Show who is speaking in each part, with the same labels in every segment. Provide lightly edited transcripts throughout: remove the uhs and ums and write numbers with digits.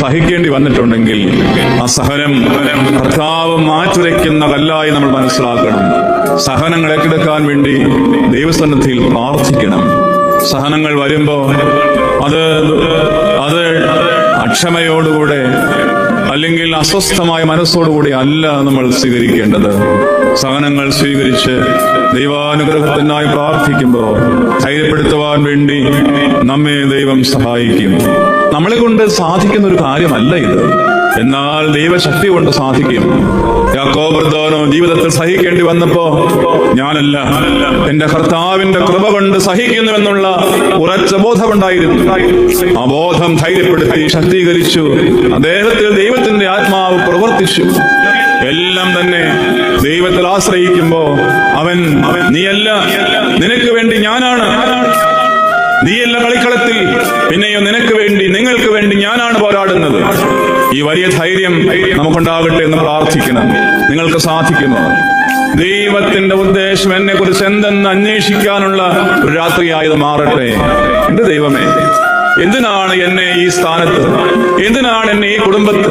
Speaker 1: സഹിക്കേണ്ടി വന്നിട്ടുണ്ടെങ്കിൽ ആ സഹനം കർത്താവ് മാറ്റുരയ്ക്കുന്ന കല്ലായി നമ്മൾ മനസ്സിലാക്കണം. സഹനങ്ങൾ ഏറ്റെടുക്കാൻ വേണ്ടി ദൈവസന്നിധിയിൽ പ്രാർത്ഥിക്കണം. സഹനങ്ങൾ വരുമ്പോ അത് അക്ഷമയോടുകൂടെ അല്ലെങ്കിൽ അസ്വസ്ഥമായ മനസ്സോടുകൂടി അല്ല നമ്മൾ സ്വീകരിക്കേണ്ടത്. സഹനങ്ങൾ സ്വീകരിച്ച് ദൈവാനുഗ്രഹത്തിനായി പ്രാർത്ഥിക്കുമ്പോൾ ധൈര്യപ്പെടുത്തുവാൻ വേണ്ടി നമ്മെ ദൈവം സഹായിക്കും. നമ്മളെ കൊണ്ട് സാധിക്കുന്ന ഒരു കാര്യമല്ല ഇത്, എന്നാൽ ദൈവശക്തി കൊണ്ട് സാധിക്കും. യാക്കോബ് വൃദ്ധനോ ജീവിതത്തിൽ സഹിക്കേണ്ടി വന്നപ്പോ ഞാനല്ല, എന്റെ കർത്താവിന്റെ കൃപ കൊണ്ട് സഹിക്കുന്നുവെന്നുള്ള ഉറച്ച ബോധമുണ്ടായിരുന്നു. ആ ബോധം ധൈര്യപ്പെടുത്തി ശക്തീകരിച്ചു. അദ്ദേഹത്തിൽ ദൈവത്തിന്റെ ആത്മാവ് പ്രവർത്തിച്ചു. എല്ലാം തന്നെ ദൈവത്തിൽ ആശ്രയിക്കുമ്പോ അവൻ നീയല്ല, നിനക്ക് വേണ്ടി ഞാനാണ്, നീയല്ല കളിക്കളത്തിൽ, പിന്നെയോ നിനക്ക് വേണ്ടി, നിങ്ങൾക്ക് വേണ്ടി ഞാനാണ് പോരാടുന്നത്. ഈ വലിയ ധൈര്യം നമുക്കുണ്ടാകട്ടെ എന്ന് പ്രാർത്ഥിക്കണം. നിങ്ങൾക്ക് സാധിക്കുമോ? ദൈവത്തിന്റെ ഉദ്ദേശം എന്നെ കുറിച്ച് എന്തെന്ന് അന്വേഷിക്കാനുള്ള ഒരു രാത്രിയായത് മാറട്ടെ. എന്റെ ദൈവമേ, എന്തിനാണ് എന്നെ ഈ സ്ഥാനത്ത്, എന്തിനാണ് എന്നെ ഈ കുടുംബത്ത്,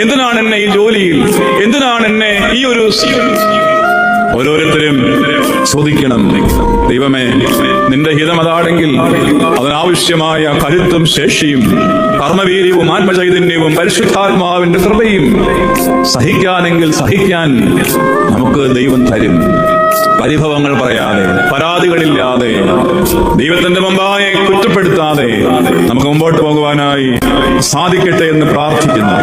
Speaker 1: എന്തിനാണ് എന്നെ ഈ ജോലിയിൽ, എന്തിനാണ് എന്നെ ഈ ഒരു ഓരോരുത്തരും ചോദിക്കണം. ദൈവമേ, നിന്റെ ഹിതം അതാണെങ്കിൽ അതിനാവശ്യമായ കരുത്തും ശേഷിയും കർമ്മവീര്യവും ആത്മചൈതന്യവും പരിശുദ്ധാത്മാവിന്റെ കൃപയും സഹിക്കാനെങ്കിൽ സഹിക്കാൻ നമുക്ക് ദൈവം തരും. പരിഭവങ്ങൾ പറയാതെ, പരാതികളില്ലാതെ, ദൈവത്തിന്റെ മുമ്പായി കുറ്റപ്പെടുത്താതെ നമുക്ക് മുമ്പോട്ട് പോകുവാനായി സാധിക്കട്ടെ എന്ന് പ്രാർത്ഥിക്കുന്നു.